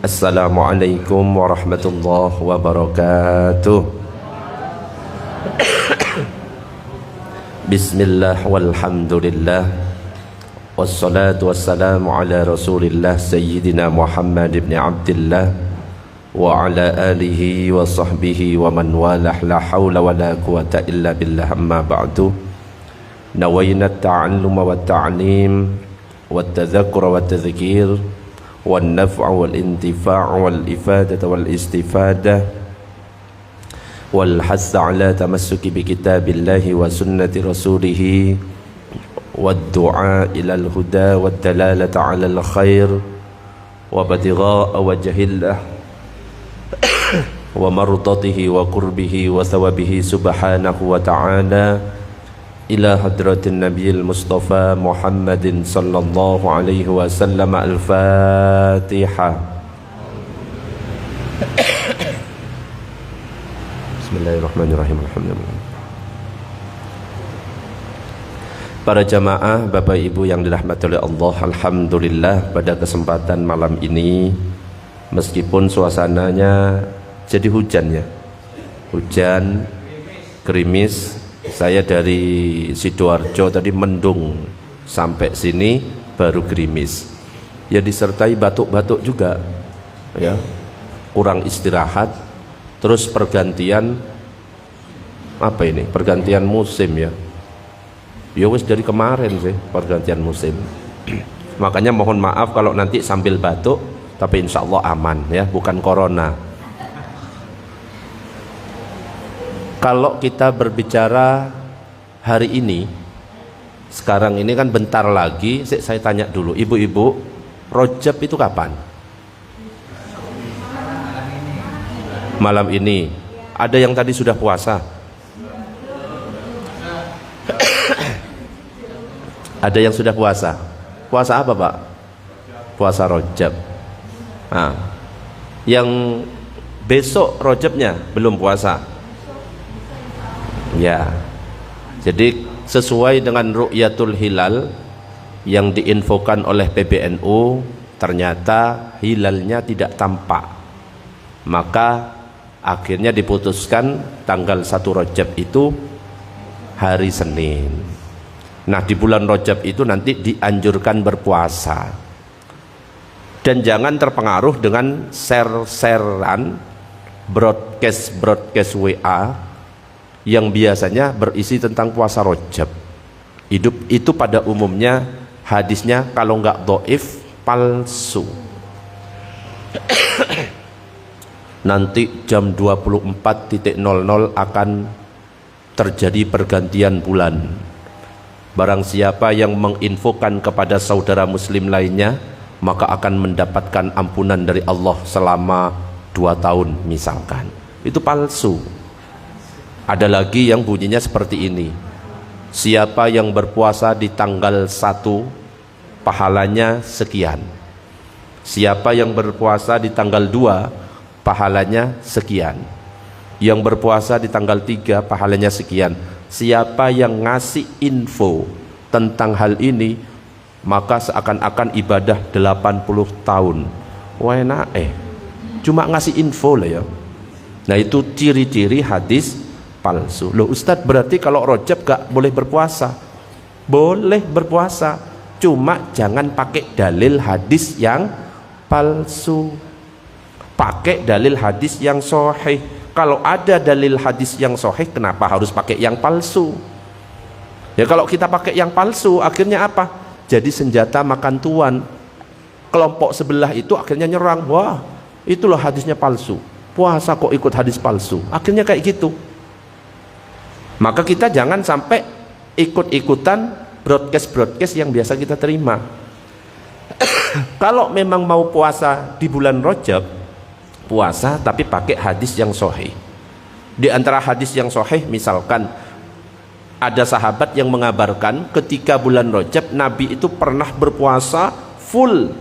Assalamualaikum warahmatullahi wabarakatuh. Bismillah walhamdulillah, wassalatu wassalamu ala rasulillah Sayyidina Muhammad ibn Abdillah wa ala alihi wa sahbihi wa man walah, la hawla wa la quwata illa billah, amma ba'du. Nawayna at-ta'alluma wa at-ta'lim wa at-tadhakkura wa at-tadhkir والنفع والانتفاع والإفادة والاستفادة والحث على تمسك بكتاب الله وسنة رسوله والدعاء إلى الهدى والدلالة على الخير وابتغاء وجه الله ومرضته وقربه وثوابه سبحانه وتعالى إلى حضرة النبي المصطفى محمد صلى الله عليه وسلم. الفاتحة. Bismillahirrahmanirrahim. Alhamdulillah. Para jamaah, Bapak Ibu yang dirahmati oleh Allah, alhamdulillah pada kesempatan malam ini, meskipun suasananya jadi hujan ya, hujan, gerimis. Saya dari Sidoarjo tadi mendung sampai sini baru gerimis. Ya disertai batuk-batuk juga. Ya. Kurang istirahat. Terus pergantian apa ini? Pergantian musim ya. Ya wis dari kemarin sih pergantian musim. Makanya mohon maaf kalau nanti sambil batuk, tapi insya Allah aman ya, bukan corona. Kalau kita berbicara hari ini, sekarang ini kan bentar lagi, saya tanya dulu, ibu-ibu, Rajab itu kapan? Malam ini. Ada yang tadi sudah puasa? Ada yang sudah puasa? Puasa apa, Pak? Puasa Rajab. Nah, yang besok Rajabnya belum puasa. Ya, jadi sesuai dengan ru'yatul hilal yang diinfokan oleh PBNU, ternyata hilalnya tidak tampak. Maka akhirnya diputuskan tanggal 1 Rajab itu hari Senin. Nah, di bulan Rajab itu nanti dianjurkan berpuasa. Dan jangan terpengaruh dengan share-sharean broadcast WA yang biasanya berisi tentang puasa Rajab. Itu pada umumnya hadisnya kalau enggak dhaif, palsu. Nanti jam 24.00 akan terjadi pergantian bulan. Barang siapa yang menginfokan kepada saudara muslim lainnya, maka akan mendapatkan ampunan dari Allah selama 2 tahun misalkan. Itu palsu. Ada lagi yang bunyinya seperti ini: siapa yang berpuasa di tanggal 1 pahalanya sekian, siapa yang berpuasa di tanggal 2 pahalanya sekian, yang berpuasa di tanggal 3 pahalanya sekian. Siapa yang ngasih info tentang hal ini, maka seakan-akan ibadah 80 tahun. Wah enak cuma ngasih info lah ya. Nah itu ciri-ciri hadis palsu. Loh Ustadz, berarti kalau Rajab gak boleh berpuasa? Boleh berpuasa, cuma jangan pakai dalil hadis yang palsu, pakai dalil hadis yang sahih. Kalau ada dalil hadis yang sahih, kenapa harus pakai yang palsu? Ya kalau kita pakai yang palsu, akhirnya apa? Jadi senjata makan tuan. Kelompok sebelah itu akhirnya nyerang. Wah, itulah hadisnya palsu, puasa kok ikut hadis palsu. Akhirnya kayak gitu. Maka kita jangan sampai ikut-ikutan broadcast yang biasa kita terima. Kalau memang mau puasa di bulan Rajab, puasa tapi pakai hadis yang sahih. Di antara hadis yang sahih misalkan ada sahabat yang mengabarkan ketika bulan Rajab Nabi itu pernah berpuasa full,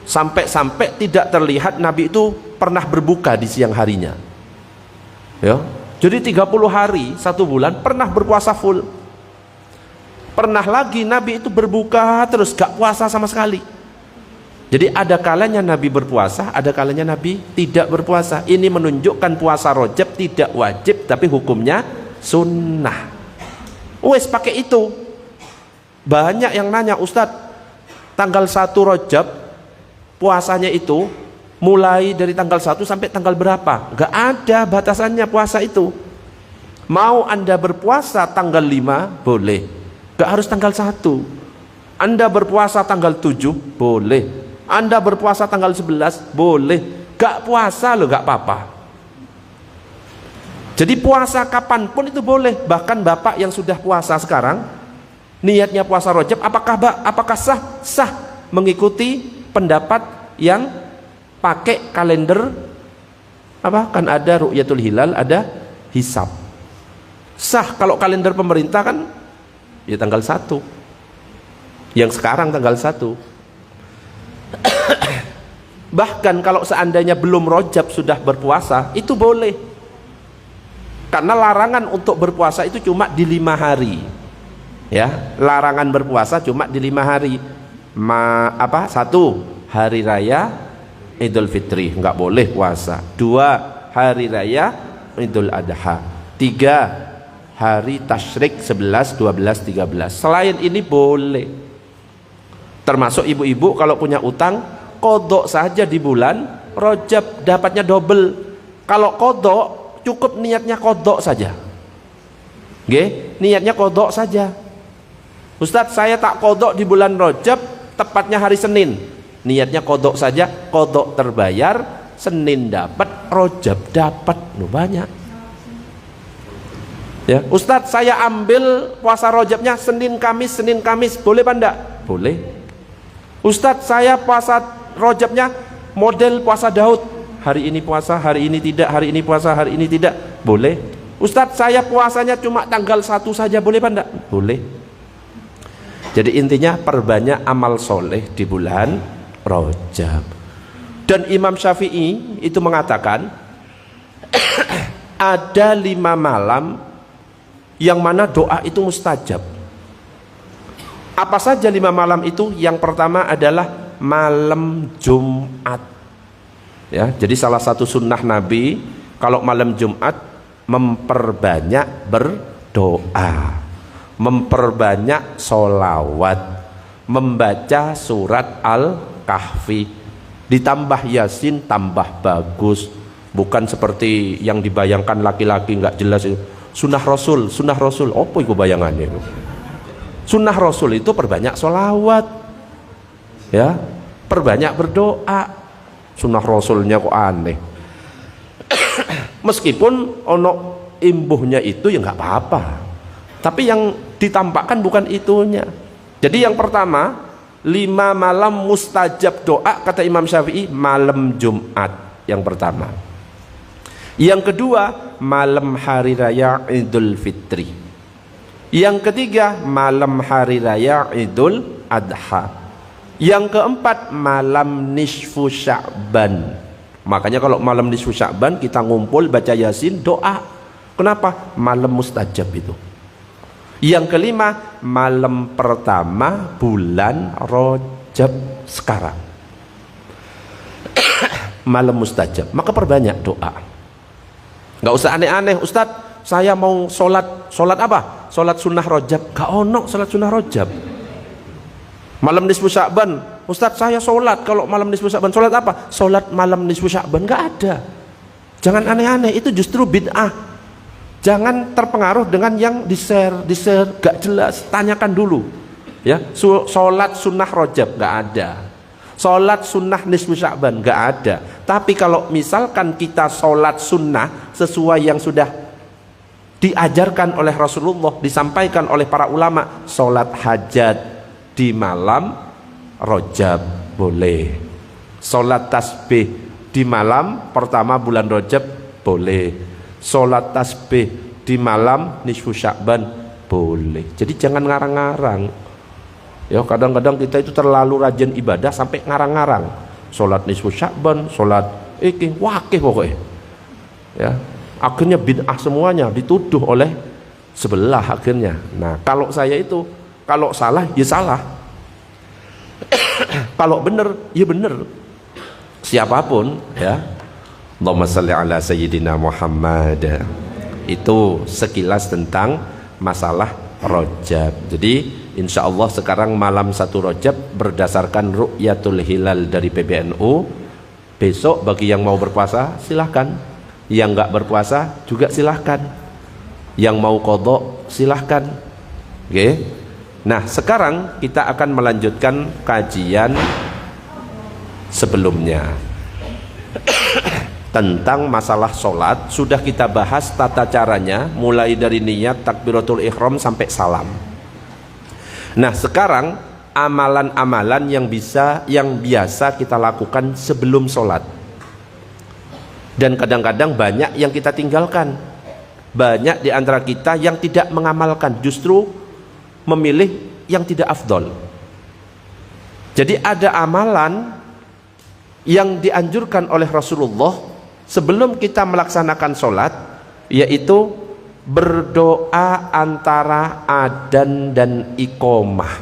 sampai-sampai tidak terlihat Nabi itu pernah berbuka di siang harinya. Ya. Jadi 30 hari 1 bulan pernah berpuasa full. Pernah lagi Nabi itu berbuka terus gak puasa sama sekali. Jadi ada kalanya Nabi berpuasa, ada kalanya Nabi tidak berpuasa. Ini menunjukkan puasa Rajab tidak wajib, tapi hukumnya sunnah. Wes pakai itu. Banyak yang nanya, Ustadz, tanggal 1 Rajab puasanya itu mulai dari tanggal 1 sampai tanggal berapa? Gak ada batasannya puasa itu. Mau Anda berpuasa tanggal 5 boleh, gak harus tanggal 1. Anda berpuasa tanggal 7 boleh, Anda berpuasa tanggal 11 boleh, gak puasa loh gak apa-apa. Jadi puasa kapanpun itu boleh. Bahkan Bapak yang sudah puasa sekarang, niatnya puasa Rajab, apakah sah mengikuti pendapat yang pakai kalender apa? Kan ada ru'yatul hilal, ada hisab. Sah kalau kalender pemerintah kan ya tanggal 1. Yang sekarang tanggal 1. Bahkan kalau seandainya belum Rajab sudah berpuasa, itu boleh. Karena larangan untuk berpuasa itu cuma di 5 hari. Ya, larangan berpuasa cuma di 5 hari. 1 hari raya Idul Fitri, nggak boleh puasa. 2 hari raya Idul Adha. 3 hari tasyrik 11, 12, 13. Selain ini boleh. Termasuk ibu-ibu kalau punya utang, kodok saja di bulan Rajab dapatnya double. Kalau kodok cukup niatnya kodok saja. Nggih, niatnya kodok saja. Ustadz, saya tak kodok di bulan Rajab, tepatnya hari Senin. Niatnya kodok saja, kodok terbayar, Senin dapat, Rajab dapat. Loh, banyak. Ya, Ustadz, saya ambil puasa Rajabnya Senin Kamis, boleh apa enggak? Boleh. Ustadz, saya puasa Rajabnya model puasa Daud, hari ini puasa, hari ini tidak, hari ini puasa, hari ini tidak, boleh. Ustadz, saya puasanya cuma tanggal 1 saja, boleh apa enggak? Boleh. Jadi intinya perbanyak amal soleh di bulan Rajab. Dan Imam Syafi'i itu mengatakan ada 5 malam yang mana doa itu mustajab. Apa saja 5 malam itu? Yang pertama adalah malam Jumat. Ya, jadi salah satu sunnah Nabi kalau malam Jumat memperbanyak berdoa, memperbanyak sholawat, membaca surat Al-Kahfi, ditambah Yasin tambah bagus. Bukan seperti yang dibayangkan laki-laki nggak jelas itu. Sunnah Rasul, apa itu bayangannya itu? Sunnah Rasul itu perbanyak sholawat, ya, perbanyak berdoa. Sunnah Rasulnya kok aneh. Meskipun ono imbuhnya itu ya nggak apa-apa, tapi yang ditampakkan bukan itunya. Jadi yang pertama 5 malam mustajab doa kata Imam Syafi'i, malam Jumat yang pertama. Yang kedua malam hari raya Idul Fitri. Yang ketiga malam hari raya Idul Adha. Yang keempat malam nisfu Sya'ban. Makanya kalau malam nisfu Sya'ban kita ngumpul baca Yasin doa. Kenapa? Malam mustajab itu. Yang kelima malam pertama bulan Rajab sekarang. Malam mustajab, maka perbanyak doa. Nggak usah aneh-aneh, Ustadz, saya mau sholat apa? Sholat sunnah Rajab. Gak ono sholat sunnah Rajab. Malam nisfu Sya'ban, Ustadz saya sholat kalau malam nisfu Sya'ban, sholat apa? Sholat malam nisfu Sya'ban, gak ada. Jangan aneh-aneh, itu justru bid'ah. Jangan terpengaruh dengan yang di-share gak jelas, tanyakan dulu. Ya, sholat sunnah Rajab gak ada. Sholat sunnah nisfu Sya'ban gak ada. Tapi kalau misalkan kita sholat sunnah sesuai yang sudah diajarkan oleh Rasulullah, disampaikan oleh para ulama, sholat hajat di malam Rajab boleh, sholat tasbih di malam pertama bulan Rajab boleh, sholat tasbih di malam nisfu Sya'ban boleh. Jadi jangan ngarang-ngarang. Ya, kadang-kadang kita itu terlalu rajin ibadah sampai ngarang-ngarang. Sholat nisfu Sya'ban, sholat wakih pokoknya. Ya, akhirnya bid'ah semuanya, dituduh oleh sebelah akhirnya. Nah, kalau saya itu kalau salah ya salah. Kalau benar, ya benar. Siapapun ya. Allahumma shalli ala sayyidina Muhammad. Itu sekilas tentang masalah Rajab. Jadi insya Allah sekarang malam 1 Rajab berdasarkan ru'yatul hilal dari PBNU. Besok bagi yang mau berpuasa silahkan, yang nggak berpuasa juga silahkan, yang mau qadha silahkan. Oke. Nah sekarang kita akan melanjutkan kajian sebelumnya tentang masalah sholat. Sudah kita bahas tata caranya, mulai dari niat, takbiratul ihram sampai salam. Nah sekarang amalan-amalan yang biasa kita lakukan sebelum sholat, dan kadang-kadang banyak yang kita tinggalkan. Banyak di antara kita yang tidak mengamalkan, justru memilih yang tidak afdol. Jadi ada amalan yang dianjurkan oleh Rasulullah sebelum kita melaksanakan sholat, yaitu berdoa antara adzan dan iqamah.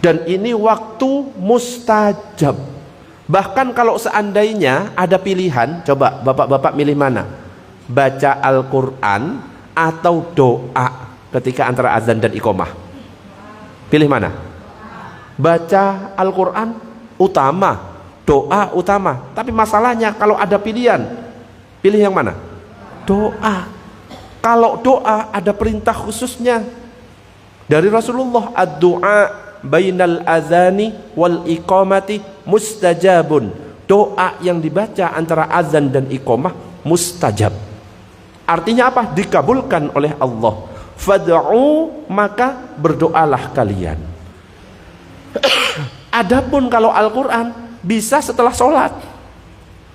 Dan ini waktu mustajab. Bahkan kalau seandainya ada pilihan, coba bapak-bapak milih mana? Baca Al-Quran atau doa ketika antara azan dan iqamah? Pilih mana? Baca Al-Quran utama, doa utama. Tapi masalahnya kalau ada pilihan, pilih yang mana? Doa. Kalau doa ada perintah khususnya dari Rasulullah, ad-du'a bainal azani wal iqamati mustajabun. Doa yang dibaca antara azan dan iqamah mustajab. Artinya apa? Dikabulkan oleh Allah. Fad'u, maka berdoalah kalian. Adapun kalau Al-Quran bisa setelah sholat,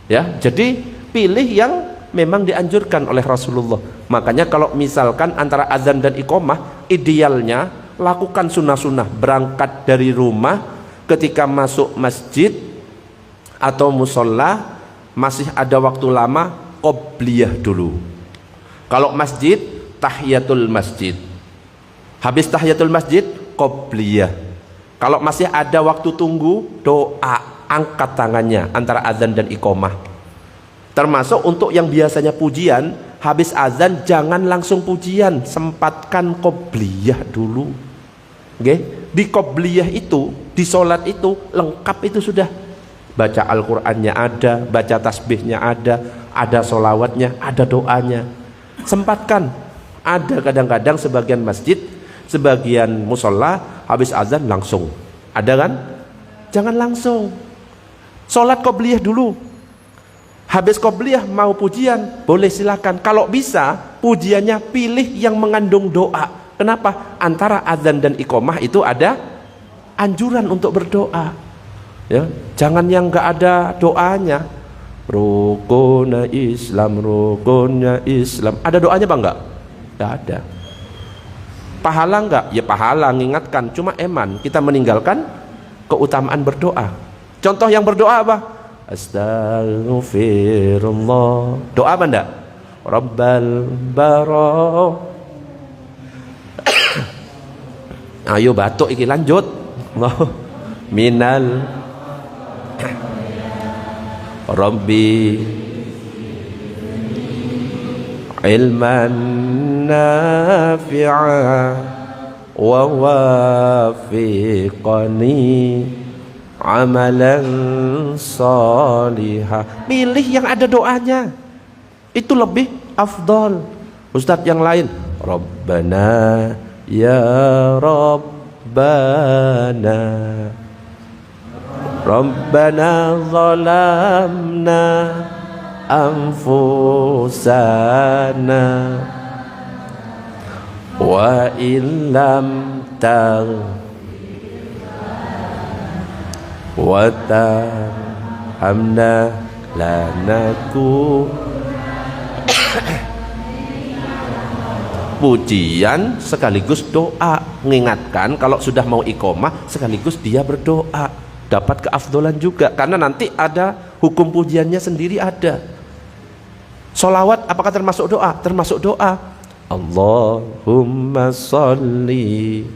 ya. Jadi pilih yang memang dianjurkan oleh Rasulullah. Makanya kalau misalkan antara azan dan iqamah, idealnya lakukan sunnah-sunnah. Berangkat dari rumah, ketika masuk masjid atau musola masih ada waktu lama, qobliyah dulu. Kalau masjid, tahiyatul masjid. Habis tahiyatul masjid, qobliyah. Kalau masih ada waktu tunggu, doa, angkat tangannya antara azan dan iqamah. Termasuk untuk yang biasanya pujian, habis azan jangan langsung pujian, sempatkan qobliyah dulu. Oke? Di qobliyah itu, di sholat itu lengkap itu sudah. Baca Al-Qur'annya ada, baca tasbihnya ada sholawatnya, ada doanya. Sempatkan. Ada kadang-kadang sebagian masjid, sebagian musola habis azan langsung. Ada kan? Jangan langsung. Sholat qobliyah dulu. Habis qobliyah mau pujian, boleh silakan. Kalau bisa pujiannya pilih yang mengandung doa. Kenapa? Antara azan dan iqamah itu ada anjuran untuk berdoa. Ya, jangan yang enggak ada doanya. Rukunnya Islam, rukunnya Islam. Ada doanya Bang enggak? Enggak ada. Pahala enggak? Ya pahala, mengingatkan. Cuma eman kita meninggalkan keutamaan berdoa. Contoh yang berdoa apa? Astaghfirullah. Doa apa enggak? Rabbal baro. Ayo batuk iki lanjut. Minal Rabbi ilman nafi'a wa wafiqani amalan salihah. Pilih yang ada doanya, itu lebih afdol. Ustadz yang lain, Rabbana ya Rabbana Rabbana zalamna anfusana wa illam wa tarhamna lanaku. Pujian sekaligus doa, mengingatkan kalau sudah mau iqamah sekaligus dia berdoa, dapat keafdolan juga karena nanti ada hukum pujiannya sendiri ada. Sholawat apakah termasuk doa? Termasuk doa. Allahumma sholli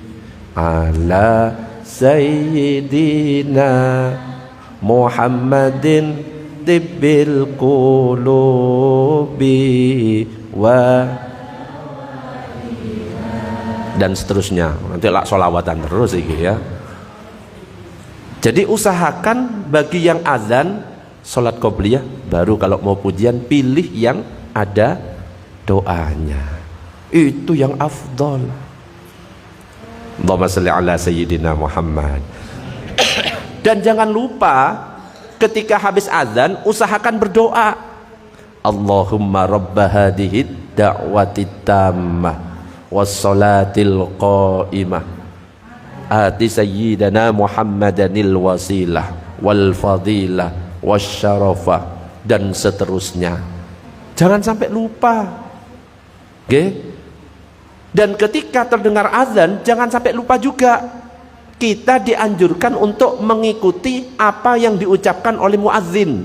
ala sayyidina Muhammadin tibbil qulubi wa dan seterusnya. Nanti lah sholawatan terus iki ya. Jadi usahakan bagi yang azan sholat qobliyah, baru kalau mau pujian pilih yang ada doanya, itu yang afdol. Allahumma sholli ala sayyidina Muhammad. Dan jangan lupa ketika habis azan usahakan berdoa, Allahumma rabba hadhihi da'wati tammah wassalatil qaimah ati sayyidana Muhammadanil wasilah wal fadilah wasyarafah, dan seterusnya. Jangan sampai lupa. Oke? Dan ketika terdengar azan jangan sampai lupa juga. Kita dianjurkan untuk mengikuti apa yang diucapkan oleh muadzin,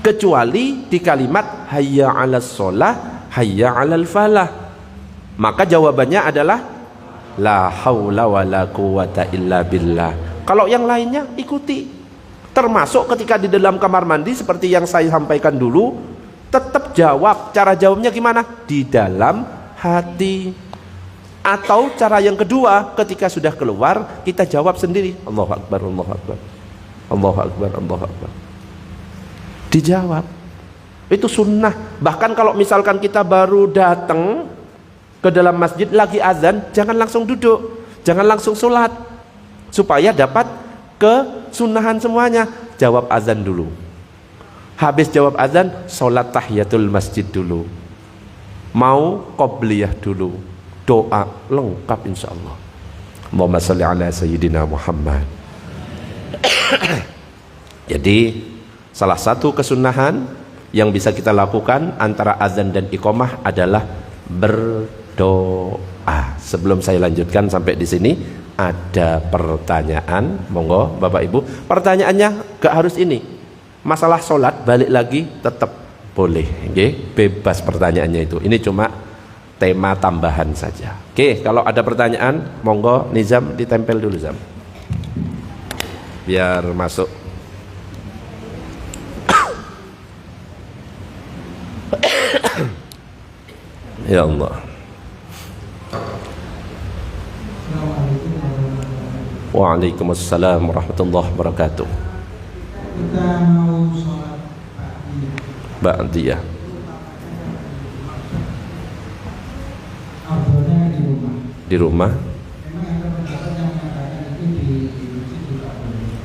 kecuali di kalimat hayya 'alas shalah hayya 'alal falah. Maka jawabannya adalah la haula wala quwata illa billah. Kalau yang lainnya ikuti. Termasuk ketika di dalam kamar mandi seperti yang saya sampaikan dulu, tetap jawab. Cara jawabnya gimana? Di dalam hati. Atau cara yang kedua, ketika sudah keluar kita jawab sendiri, Allahu Akbar, Allahu Akbar, Allahu Akbar, Allahu Akbar. Dijawab. Itu sunnah. Bahkan kalau misalkan kita baru datang ke dalam masjid lagi azan, jangan langsung duduk, jangan langsung sholat, supaya dapat kesunahan semuanya. Jawab azan dulu. Habis jawab azan, sholat tahiyatul masjid dulu. Mau qobliyah dulu. Doa lengkap insyaallah. Allahumma sholli ala sayyidina Muhammad. Jadi salah satu kesunahan yang bisa kita lakukan antara azan dan iqamah adalah berdoa. Sebelum saya lanjutkan sampai di sini, ada pertanyaan, monggo Bapak Ibu. Pertanyaannya gak harus ini. Masalah sholat balik lagi tetap boleh, okay? Bebas pertanyaannya itu. Ini cuma tema tambahan saja. Oke, kalau ada pertanyaan, monggo Nizam ditempel dulu Zam, biar masuk. Ya Allah. Waalaikumsalam warahmatullahi wabarakatuh. Kita mau sholat Ba'diyah. Abdulnya di rumah. Di rumah. Memang ada pendapat yang mengatakan itu di masjid juga boleh.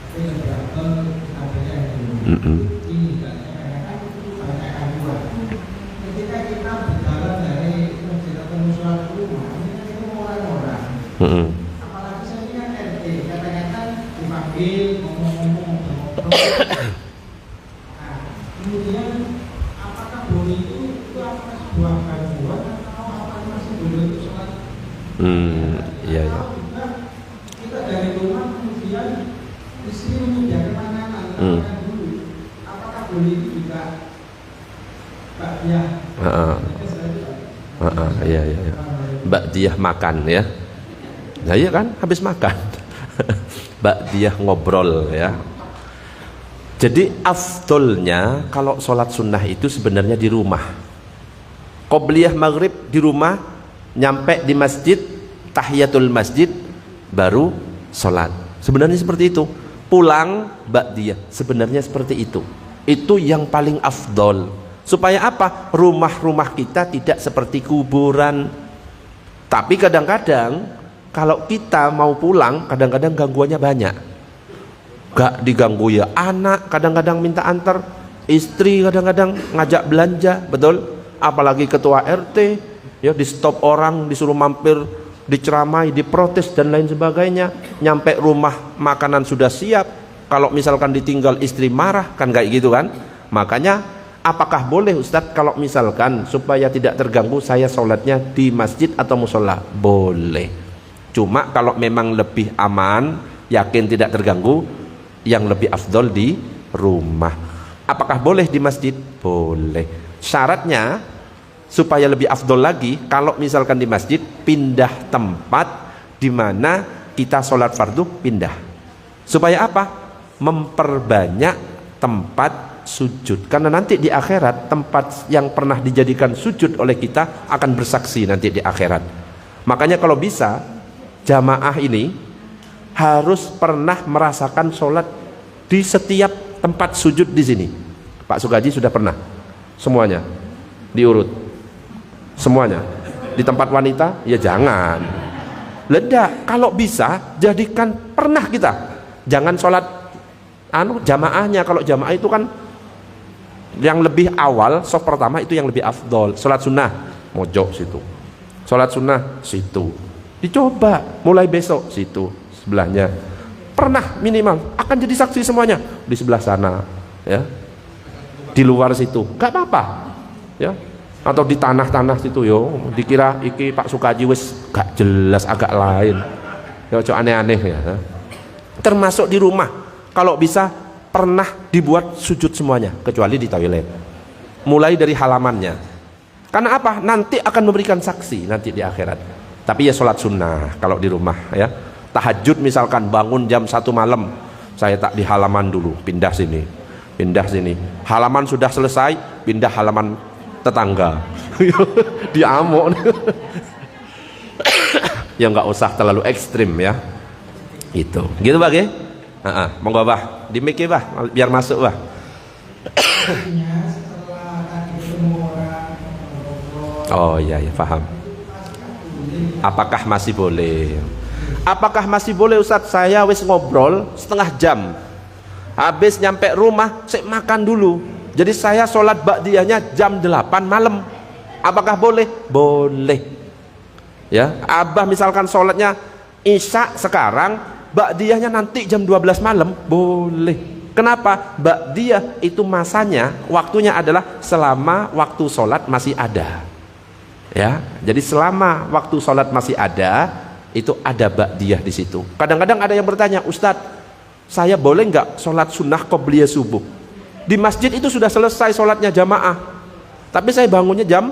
Tapi lebih abdul abdulnya di rumah. Ini kadang-kadang banyak aduan. Ketika kita berjalan dari masjid atau musola ke rumah, ini kan itu orang-orang. Apalagi saya ini kan RT, kadang-kadang dipanggil ngomong-ngomong. Nah, kemudian apakah boleh itu apakah sebuah gangguan atau apa masih boleh untuk sholat? Iya ya. Kita dari rumah kemudian istri menyediakan makanan, makan dulu. Apakah boleh itu juga bakpia? Iya ya. Ba'diyah makan ya. Nah iya kan, habis makan. Ba'diyah ngobrol ya. Jadi afdolnya kalau sholat sunnah itu sebenarnya di rumah. Qobliyah maghrib di rumah, nyampe di masjid, tahiyatul masjid, baru sholat. Sebenarnya seperti itu. Pulang ba'diyah, sebenarnya seperti itu. Itu yang paling afdol. Supaya apa? Rumah-rumah kita tidak seperti kuburan. Tapi kadang-kadang kalau kita mau pulang, kadang-kadang gangguannya banyak. Gak diganggu ya anak, kadang-kadang minta antar, istri kadang-kadang ngajak belanja, betul? Apalagi ketua RT ya, di stop orang, disuruh mampir, diceramai, diprotes dan lain sebagainya. Nyampe rumah makanan sudah siap, kalau misalkan ditinggal istri marah, kan kayak gitu kan. Makanya apakah boleh Ustadz kalau misalkan supaya tidak terganggu saya sholatnya di masjid atau musola? Boleh. Cuma kalau memang lebih aman, yakin tidak terganggu, yang lebih afdol di rumah. Apakah boleh di masjid? Boleh. Syaratnya supaya lebih afdol lagi, kalau misalkan di masjid pindah tempat, di mana kita sholat fardu pindah. Supaya apa? Memperbanyak tempat sujud. Karena nanti di akhirat tempat yang pernah dijadikan sujud oleh kita akan bersaksi nanti di akhirat. Makanya kalau bisa jamaah ini harus pernah merasakan sholat di setiap tempat sujud di sini. Pak Sukaji sudah pernah semuanya diurut semuanya. Di tempat wanita ya jangan. Ledak, kalau bisa jadikan pernah kita. Jangan sholat jamaahnya. Kalau jamaah itu kan yang lebih awal, soft pertama itu yang lebih afdol. Sholat sunnah mojok situ, sholat sunnah situ. Dicoba mulai besok situ sebelahnya. Pernah minimal akan jadi saksi semuanya di sebelah sana, ya. Di luar situ, gak apa-apa, ya. Atau di tanah-tanah situ yo, dikira iki Pak Sukaji wis gak jelas agak lain. Ya cok aneh-aneh ya. Termasuk di rumah, kalau bisa pernah dibuat sujud semuanya kecuali di toilet. Mulai dari halamannya. Karena apa? Nanti akan memberikan saksi nanti di akhirat. Tapi ya sholat sunnah kalau di rumah ya. Tahajud misalkan bangun jam 1 malam, saya tak di halaman dulu, pindah sini. Pindah sini. Halaman sudah selesai, pindah halaman tetangga. Diamuk. Ya nggak usah terlalu ekstrim ya. Itu. Gitu Pak ya? Monggo Bah, di mic Bah, biar masuk Bah. Oh iya ya, paham. Apakah masih boleh? Apakah masih boleh Ustadz? Saya wis ngobrol setengah jam. Habis nyampe rumah, saya makan dulu. Jadi saya sholat ba'diyahnya jam 8 malam. Apakah boleh? Boleh. Ya, Abah misalkan sholatnya Isya sekarang, ba'diyahnya nanti jam 12 malam, boleh. Kenapa? Ba'diyah itu masanya, waktunya adalah selama waktu sholat masih ada. Ya, jadi selama waktu sholat masih ada, itu ada ba'diyah di situ. Kadang-kadang ada yang bertanya, Ustadz, saya boleh nggak sholat sunnah qobliyah subuh? Di masjid itu sudah selesai sholatnya jamaah, tapi saya bangunnya jam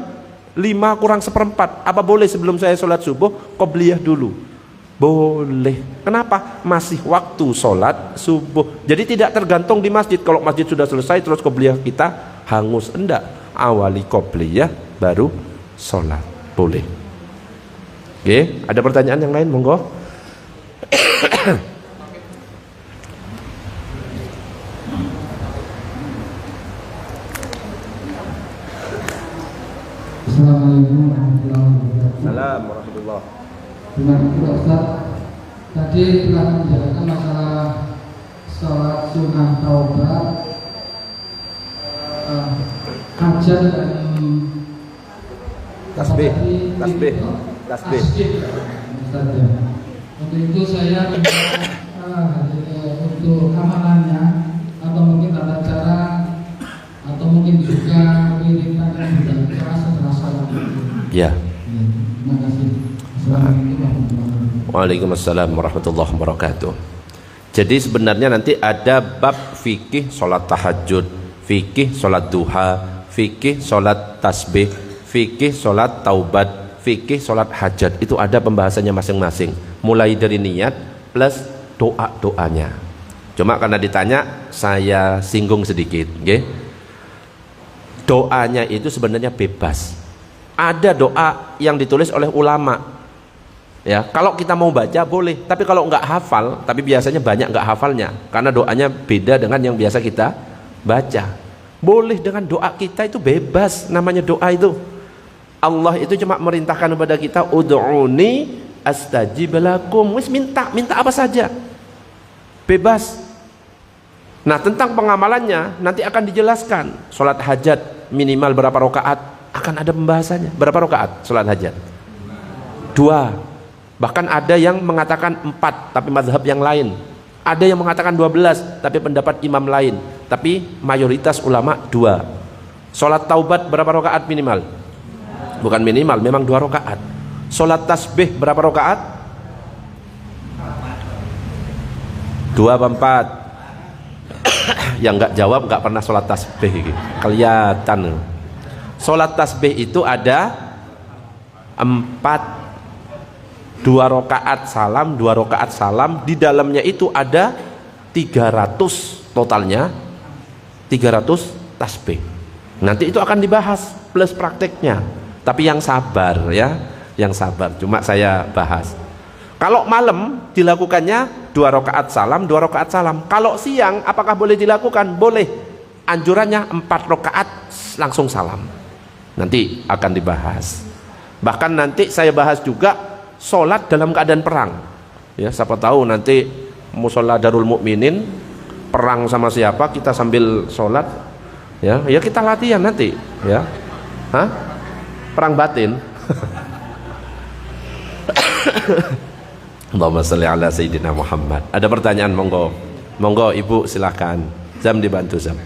5 kurang seperempat. Apa boleh sebelum saya sholat subuh qobliyah dulu? Boleh. Kenapa? Masih waktu sholat subuh. Jadi tidak tergantung di masjid. Kalau masjid sudah selesai terus qobliyah kita hangus, enggak. Awali qobliyah baru sholat. Boleh. Oke, ada pertanyaan yang lain? Monggo. Assalamualaikum warahmatullahi wabarakatuh. Assalamualaikum warahmatullahi. Terima kasih Ustaz. Tadi telah menjelaskan masalah sholat sunnah taubat, hajat dan Tasbih. Ustaz ya. Untuk itu saya untuk amalannya atau mungkin tata cara atau mungkin juga wiridan dan berdoa setelah sholat. Ya. Terima kasih. Assalamualaikum warahmatullahi wabarakatuh. Waalaikumsalam warahmatullahi wabarakatuh. Jadi sebenarnya nanti ada bab fikih sholat tahajud, fikih sholat duha, fikih sholat tasbih, fikih sholat taubat, fikih sholat hajat. Itu ada pembahasannya masing-masing. Mulai dari niat plus doa-doanya. Cuma karena ditanya, saya singgung sedikit. Okay? Doanya itu sebenarnya bebas. Ada doa yang ditulis oleh ulama. Ya, kalau kita mau baca boleh, tapi kalau nggak hafal, tapi biasanya banyak nggak hafalnya, karena doanya beda dengan yang biasa kita baca. Boleh dengan doa kita itu bebas, namanya doa itu. Allah itu cuma merintahkan kepada kita, ud'uni astajib lakum. Wis minta apa saja, bebas. Nah tentang pengamalannya nanti akan dijelaskan. Sholat hajat minimal berapa rakaat akan ada pembahasannya. Berapa rakaat sholat hajat? 2. Bahkan ada yang mengatakan 4 tapi mazhab yang lain. Ada yang mengatakan 12 tapi pendapat imam lain. Tapi mayoritas ulama 2. Sholat taubat berapa rakaat minimal? Bukan minimal, memang 2 rakaat. Sholat tasbih berapa rakaat? 2 apa 4? Yang nggak jawab nggak pernah sholat tasbih. Kelihatan. Sholat tasbih itu ada 4. 2 rakaat salam, 2 rakaat salam, di dalamnya itu ada 300 totalnya, 300 tasbih. Nanti itu akan dibahas plus prakteknya. Tapi yang sabar ya, yang sabar. Cuma saya bahas. Kalau malam dilakukannya 2 rakaat salam, 2 rakaat salam. Kalau siang apakah boleh dilakukan? Boleh. Anjurannya 4 rakaat langsung salam. Nanti akan dibahas. Bahkan nanti saya bahas juga sholat dalam keadaan perang. Ya, siapa tahu nanti musola Darul Mukminin perang sama siapa, kita sambil sholat. Ya, ya kita latihan nanti. Ya, hah? Perang batin. Allahumma sholli ala Sayyidina Muhammad. Ada pertanyaan, monggo. Monggo Ibu silakan. Zam dibantu Zam.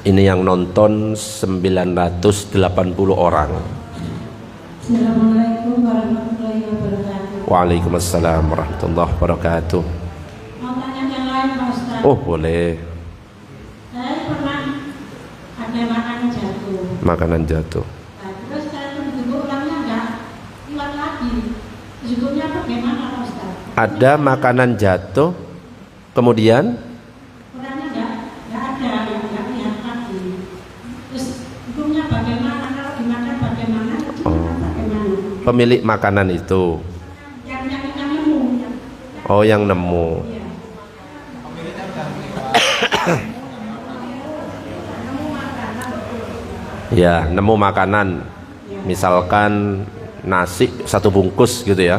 Ini yang nonton 980 orang. Assalamualaikum warahmatullahi wabarakatuh. Waalaikumsalam warahmatullahi wabarakatuh. Mau tanya yang lain Pak Ustaz? Oh boleh. Saya pernah ada makanan jatuh. Makanan jatuh. Nah, terus saya tunggu orangnya enggak hilang lagi. Hukumnya bagaimana Pak Ustaz? Ada makanan jatuh, kemudian Orangnya enggak ada, enggak lihat lagi. Terus hukumnya bagaimana? Kalau dimakan bagaimana? Bagaimana? pemilik makanan itu. Yang nemu. Oh yang nemu. Iya. Ya nemu makanan. Misalkan nasi 1 bungkus gitu ya.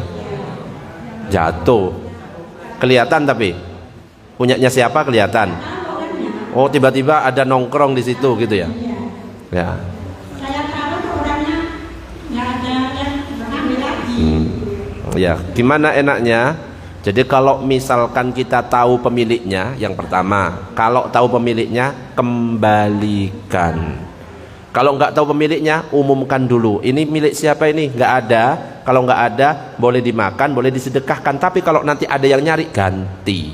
Jatuh. Kelihatan tapi punyanya siapa kelihatan. Oh tiba-tiba ada nongkrong di situ gitu ya. Ya. Saya tahu orangnya nggak ada yang mengambil lagi. Ya, gimana enaknya? Jadi kalau misalkan kita tahu pemiliknya, yang pertama, kalau tahu pemiliknya kembalikan. Kalau nggak tahu pemiliknya, umumkan dulu. Ini milik siapa ini? Nggak ada. Kalau nggak ada, boleh dimakan, boleh disedekahkan. Tapi kalau nanti ada yang nyari, ganti.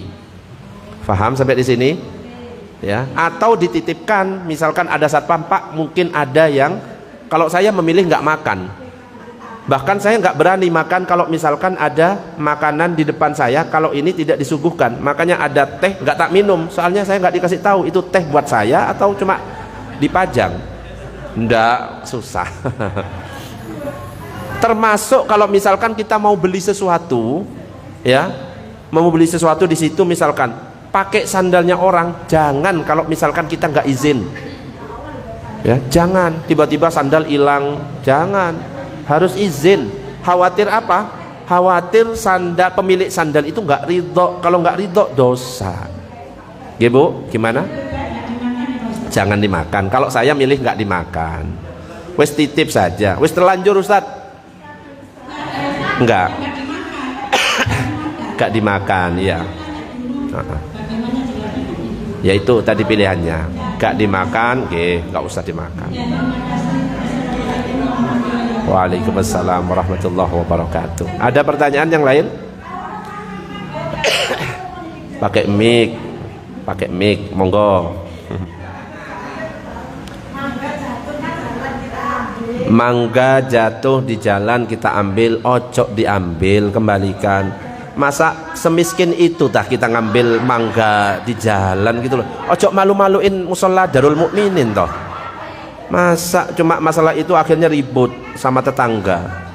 Faham sampai di sini? Ya. Atau dititipkan. Misalkan ada satpam, Pak, mungkin ada yang kalau saya memilih nggak makan. Bahkan saya nggak berani makan kalau misalkan ada makanan di depan saya, kalau ini tidak disuguhkan. Makanya ada teh nggak tak minum, soalnya saya nggak dikasih tahu itu teh buat saya atau cuma dipajang. Nggak, susah. Termasuk kalau misalkan kita mau beli sesuatu, ya, mau beli sesuatu di situ misalkan pakai sandalnya orang, jangan kalau misalkan kita nggak izin. Ya, jangan tiba-tiba sandal hilang, jangan. Harus izin. Khawatir apa? Khawatir pemilik sandal itu nggak ridho. Kalau nggak ridho dosa. Ya Bu, gimana? Jangan dimakan. Kalau saya milih nggak dimakan. Wes titip saja. Wes terlanjur Ustaz? Enggak. Nggak dimakan, ya. Ya itu tadi pilihannya. Nggak dimakan, nggak usah dimakan. Waalaikumsalam warahmatullahi wabarakatuh. Ada pertanyaan yang lain? Pakai mic, monggo. Mangga jatuh di jalan kita ambil, ojo diambil, kembalikan. Masa semiskin itu tah kita ngambil mangga di jalan gitu loh. Ojo malu-maluin musola Darul Mukminin toh. Masa cuma masalah itu akhirnya ribut sama tetangga.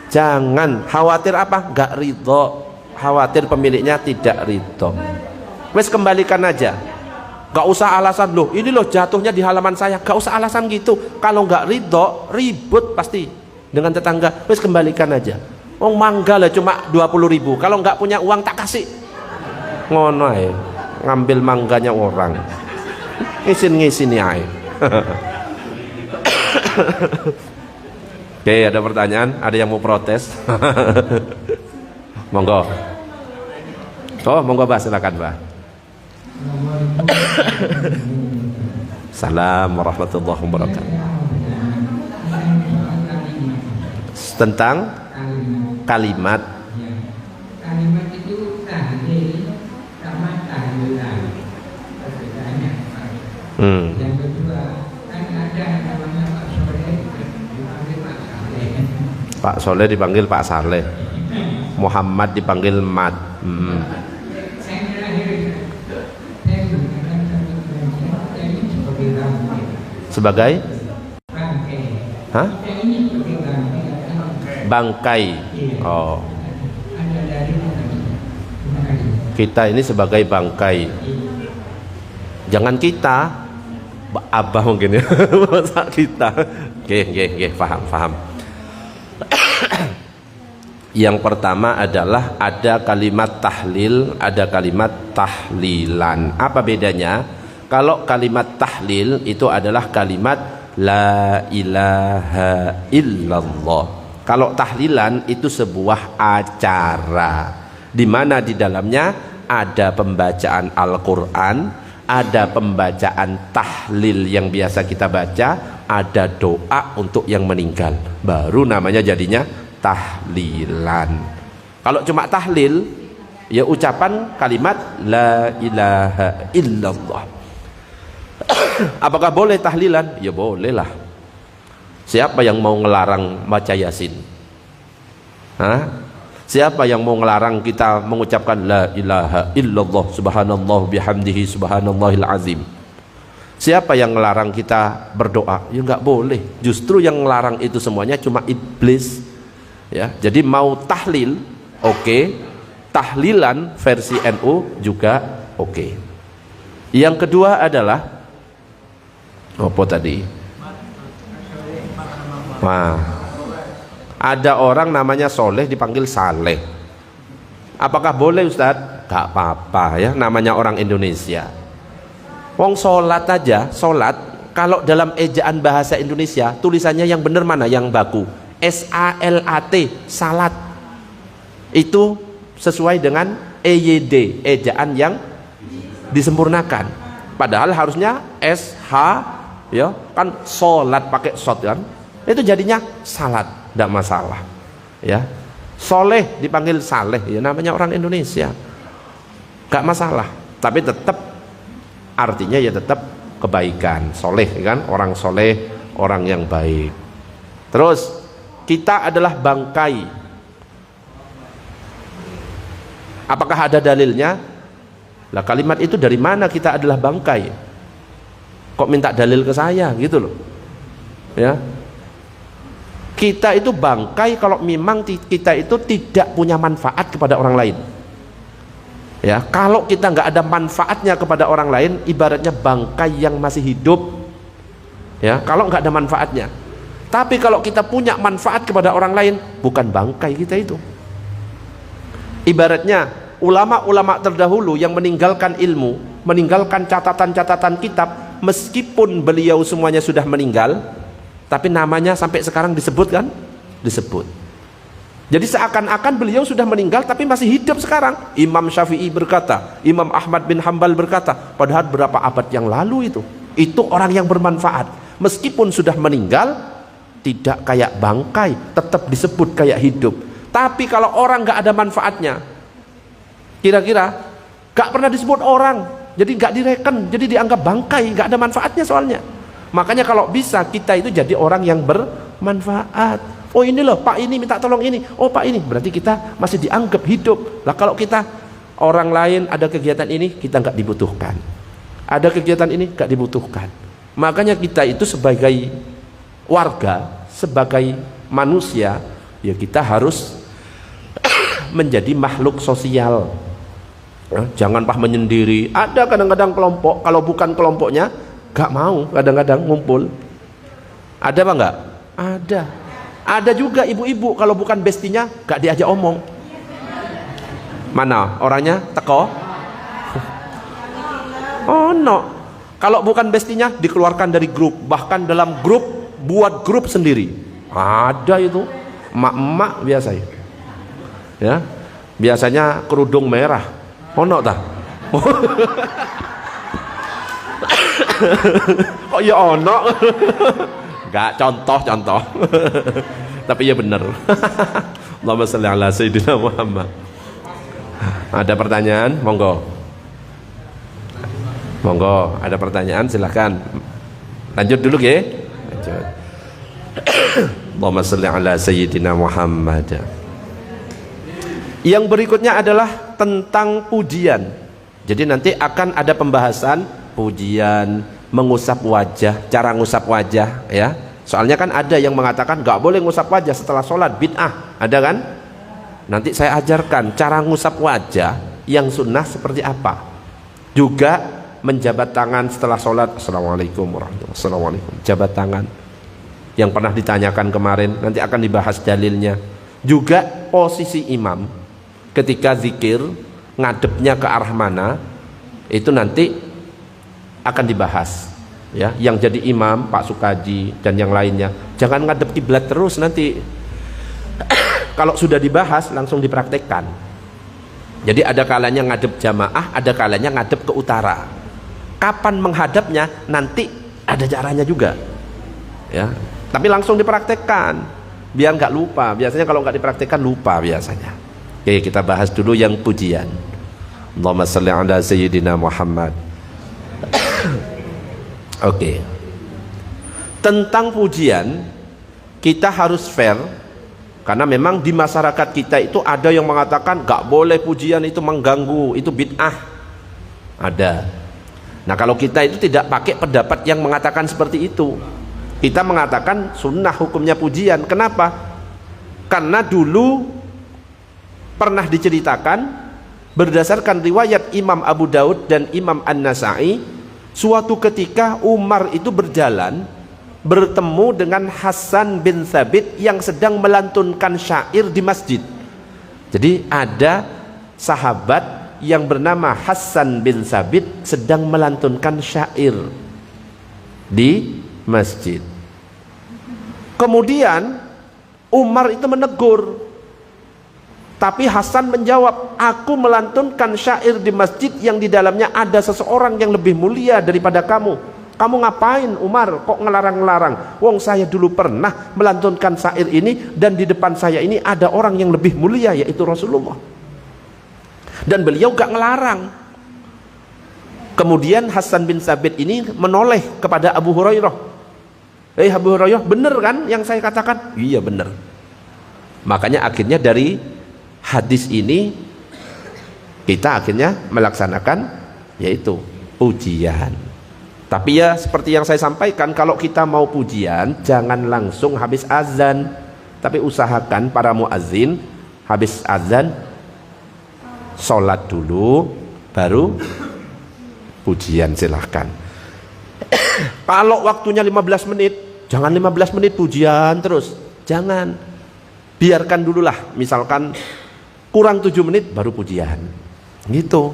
Jangan khawatir apa? Gak ridho. Khawatir pemiliknya tidak ridho. Wes kembalikan aja. Gak usah alasan loh. Ini loh jatuhnya di halaman saya. Gak usah alasan gitu. Kalau gak ridho, ribut pasti dengan tetangga. Wes kembalikan aja. Oh mangga lah cuma 20.000. Kalau gak punya uang tak kasih. Ngono ae. Ngambil mangganya orang. Ngisin-ngisin ae. Oke, ada pertanyaan? Ada yang mau protes? Monggo. Oh, monggo Mbak, silakan Mbak. Salam warahmatullahi wabarakatuh. Tentang kalimat. Kalimat itu tahlil sama tahlilan. Perbedaannya. Yang kedua, kan ada namanya Pak Sore Pak Soleh dipanggil Pak Saleh, Muhammad dipanggil Mat. Sebagai hah? Bangkai. Oh, kita ini sebagai bangkai. Jangan kita, abah mungkin ya, masa kita. Oke, paham. Yang pertama adalah ada kalimat tahlil, ada kalimat tahlilan. Apa bedanya? Kalau kalimat tahlil itu adalah kalimat la ilaha illallah. Kalau tahlilan itu sebuah acara di mana di dalamnya ada pembacaan Al-Qur'an, ada pembacaan tahlil yang biasa kita baca, ada doa untuk yang meninggal. Baru namanya jadinya tahlilan. Kalau cuma tahlil, ya ucapan kalimat la ilaha illallah. Apakah boleh tahlilan? Ya boleh lah. Siapa yang mau ngelarang baca Yasin? Hah? Siapa yang mau ngelarang kita mengucapkan la ilaha illallah subhanallah bihamdihi subhanallahil azim? Siapa yang ngelarang kita berdoa? Ya nggak boleh. Justru yang ngelarang itu semuanya cuma iblis. Ya, jadi mau tahlil, oke. Tahlilan versi NU juga oke. Yang kedua adalah apa tadi? Wah, ada orang namanya Soleh dipanggil Saleh. Apakah boleh Ustadz? Gak apa-apa ya, namanya orang Indonesia. Wong sholat aja, sholat kalau dalam ejaan bahasa Indonesia tulisannya yang benar mana? Yang baku, SALAT, salat. Itu sesuai dengan EYD, ejaan yang disempurnakan. Padahal harusnya SH, ya kan, sholat pakai shot kan, itu jadinya salat, tidak masalah ya. Soleh dipanggil Saleh, ya namanya orang Indonesia, gak masalah, tapi tetap artinya ya tetap kebaikan. Soleh kan, orang soleh, orang yang baik. Terus kita adalah bangkai. Apakah ada dalilnya? Lah kalimat itu dari mana kita adalah bangkai? Kok minta dalil ke saya gitu loh ya. Kita itu bangkai kalau memang kita itu tidak punya manfaat kepada orang lain ya. Kalau kita nggak ada manfaatnya kepada orang lain, ibaratnya bangkai yang masih hidup ya, kalau nggak ada manfaatnya. Tapi kalau kita punya manfaat kepada orang lain, bukan bangkai kita itu. Ibaratnya ulama-ulama terdahulu yang meninggalkan ilmu, meninggalkan catatan-catatan kitab, meskipun beliau semuanya sudah meninggal, tapi namanya sampai sekarang disebut kan? Disebut. Jadi seakan-akan beliau sudah meninggal tapi masih hidup sekarang. Imam Syafi'i berkata, Imam Ahmad bin Hambal berkata, padahal berapa abad yang lalu itu orang yang bermanfaat. Meskipun sudah meninggal, tidak kayak bangkai, tetap disebut kayak hidup. Tapi kalau orang nggak ada manfaatnya, kira-kira nggak pernah disebut orang, jadi nggak direken, jadi dianggap bangkai, nggak ada manfaatnya soalnya. Makanya kalau bisa kita itu jadi orang yang bermanfaat. Oh ini loh Pak ini minta tolong ini, oh Pak ini, berarti kita masih dianggap hidup. Lah kalau kita orang lain ada kegiatan ini, kita nggak dibutuhkan, ada kegiatan ini nggak dibutuhkan. Makanya kita itu sebagai warga, sebagai manusia, ya kita harus menjadi makhluk sosial. Jangan menyendiri. Ada kadang-kadang kelompok, kalau bukan kelompoknya gak mau kadang-kadang ngumpul. Ada apa enggak? Ada. Ada juga ibu-ibu kalau bukan bestinya gak diajak omong. Mana orangnya? Teko? Oh no. Kalau bukan bestinya dikeluarkan dari grup, bahkan dalam grup buat grup sendiri. Ada itu emak-emak biasa ya. Biasanya kerudung merah. Ono ta? Oh ya ono. Enggak, contoh. Tapi ya benar. Allahumma shalli ala sayyidina Muhammad. Ada pertanyaan? Monggo, ada pertanyaan silahkan. Lanjut dulu ya. Lanjut. Allahumma shalli ala sayyidina Muhammad. Yang berikutnya adalah tentang pujian. Jadi nanti akan ada pembahasan pujian, mengusap wajah, cara ngusap wajah ya. Soalnya kan ada yang mengatakan nggak boleh ngusap wajah setelah sholat, bid'ah, ada kan? Nanti saya ajarkan cara ngusap wajah yang sunnah seperti apa. Juga menjabat tangan setelah sholat. Assalamualaikum warahmatullahi wabarakatuh. Assalamualaikum. Jabat tangan yang pernah ditanyakan kemarin, nanti akan dibahas dalilnya. Juga posisi imam ketika zikir, ngadepnya ke arah mana, itu nanti akan dibahas ya. Yang jadi imam Pak Sukaji dan yang lainnya, jangan ngadep kiblat terus nanti. Kalau sudah dibahas langsung dipraktekkan. Jadi ada kalanya ngadep jamaah, ada kalanya ngadep ke utara. Kapan menghadapnya nanti ada caranya juga ya. Tapi langsung dipraktekkan biar nggak lupa. Biasanya kalau nggak dipraktekkan lupa biasanya. Oke, kita bahas dulu yang pujian. Allahumma shalli ala sayyidina Muhammad. Oke. Tentang pujian kita harus fair, karena memang di masyarakat kita itu ada yang mengatakan gak boleh pujian, itu mengganggu, itu bid'ah. Ada. Nah kalau kita itu tidak pakai pendapat yang mengatakan seperti itu. Kita mengatakan sunnah hukumnya pujian. Kenapa? Karena dulu pernah diceritakan berdasarkan riwayat Imam Abu Daud dan Imam An-Nasai, suatu ketika Umar itu berjalan bertemu dengan Hasan bin Thabit yang sedang melantunkan syair di masjid. Jadi ada sahabat yang bernama Hasan bin Thabit sedang melantunkan syair di masjid. Kemudian Umar itu menegur, tapi Hasan menjawab, aku melantunkan syair di masjid yang di dalamnya ada seseorang yang lebih mulia daripada kamu. Kamu ngapain Umar kok ngelarang-larang? Wong saya dulu pernah melantunkan syair ini dan di depan saya ini ada orang yang lebih mulia yaitu Rasulullah. Dan beliau gak ngelarang. Kemudian Hasan bin Thabit ini menoleh kepada Abu Hurairah. Abu Hurairah, bener kan yang saya katakan? Iya bener. Makanya akhirnya dari hadis ini kita akhirnya melaksanakan yaitu pujian. Tapi ya seperti yang saya sampaikan, kalau kita mau pujian jangan langsung habis azan, tapi usahakan para muazzin habis azan sholat dulu baru pujian, silahkan. Kalau waktunya 15 menit, jangan 15 menit pujian terus, jangan. Biarkan dululah, misalkan kurang 7 menit baru pujian gitu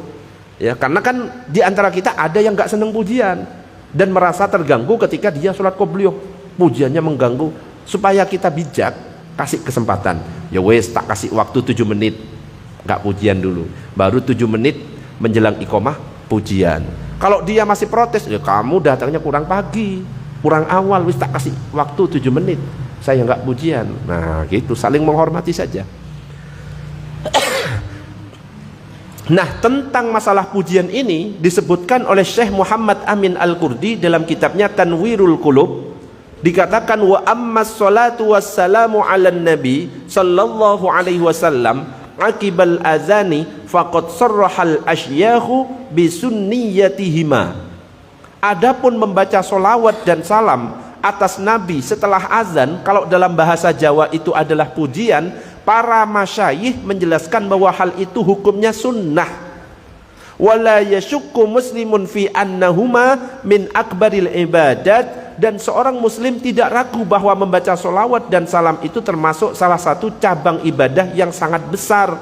ya. Karena kan di antara kita ada yang gak seneng pujian dan merasa terganggu ketika dia sholat qobliyah, pujiannya mengganggu. Supaya kita bijak, kasih kesempatan, ya wes tak kasih waktu 7 menit gak pujian dulu, baru 7 menit menjelang iqomah pujian. Kalau dia masih protes, ya kamu datangnya kurang pagi, kurang awal, wes tak kasih waktu 7 menit saya nggak pujian. Nah gitu, saling menghormati saja. Nah tentang masalah pujian ini disebutkan oleh Syekh Muhammad Amin Al-Qurdi dalam kitabnya Tanwirul Qulub. Dikatakan wa ammas salatu wassalamu ala nabi sallallahu alaihi wasallam akibal azani faqad sarrahal asyahu bisunniyatihima. Adapun membaca solawat dan salam atas Nabi setelah azan, kalau dalam bahasa Jawa itu adalah pujian, para masyayikh menjelaskan bahwa hal itu hukumnya sunnah. Wala yashukku muslimun fi annahuma min akbaril ibadat, dan seorang muslim tidak ragu bahwa membaca solawat dan salam itu termasuk salah satu cabang ibadah yang sangat besar.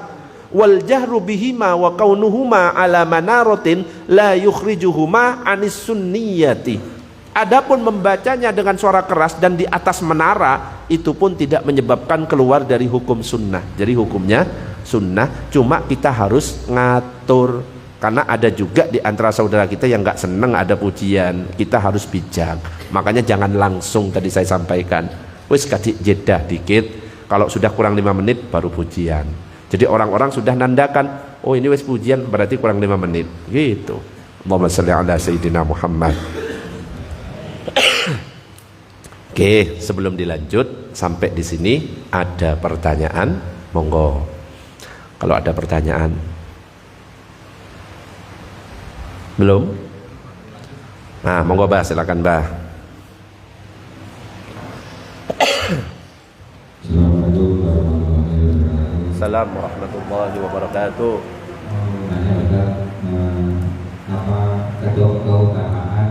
Wal jahru bihima wa kaunuhuma ala manaratin la yukhrijuhuma anis sunniyati. Adapun membacanya dengan suara keras dan di atas menara, itu pun tidak menyebabkan keluar dari hukum sunnah. Jadi hukumnya sunnah, cuma kita harus ngatur. Karena ada juga di antara saudara kita yang gak seneng ada pujian. Kita harus bijak. Makanya jangan langsung, tadi saya sampaikan, wis kasih jeda dikit, kalau sudah kurang 5 menit baru pujian. Jadi orang-orang sudah nandakan, oh ini wis pujian berarti kurang 5 menit gitu. Allahumma shalli ala sayyidina Muhammad. Oke, sebelum dilanjut sampai di sini ada pertanyaan, monggo. Kalau ada pertanyaan. Belum? Nah, monggo Bah, silakan Bah. Assalamualaikum warahmatullahi wabarakatuh. Apa keutamaan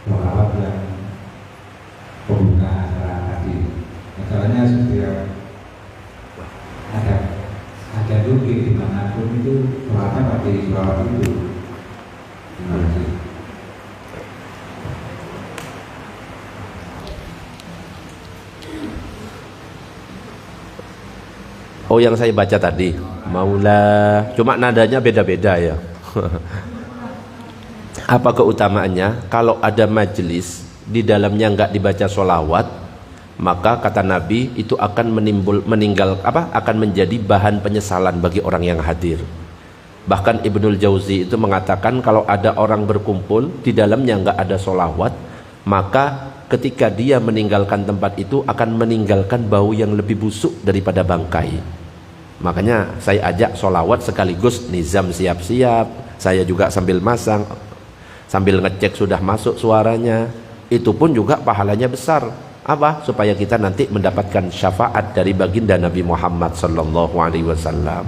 sholawat yang pembuka acara tadi? Masalahnya setiap ada dulu dimanapun itu sholawatnya pakai sholawat itu. Terima kasih. Oh, yang saya baca tadi, Maula, cuma nadanya beda-beda ya. Apa keutamaannya? Kalau ada majelis di dalamnya nggak dibaca sholawat, maka kata Nabi itu akan akan menjadi bahan penyesalan bagi orang yang hadir. Bahkan Ibnul Jauzi itu mengatakan kalau ada orang berkumpul di dalamnya nggak ada sholawat, maka ketika dia meninggalkan tempat itu akan meninggalkan bau yang lebih busuk daripada bangkai. Makanya saya ajak sholawat sekaligus nizam siap-siap, saya juga sambil masang, sambil ngecek sudah masuk suaranya. Itu pun juga pahalanya besar. Apa? Supaya kita nanti mendapatkan syafaat dari baginda Nabi Muhammad sallallahu alaihi wasallam.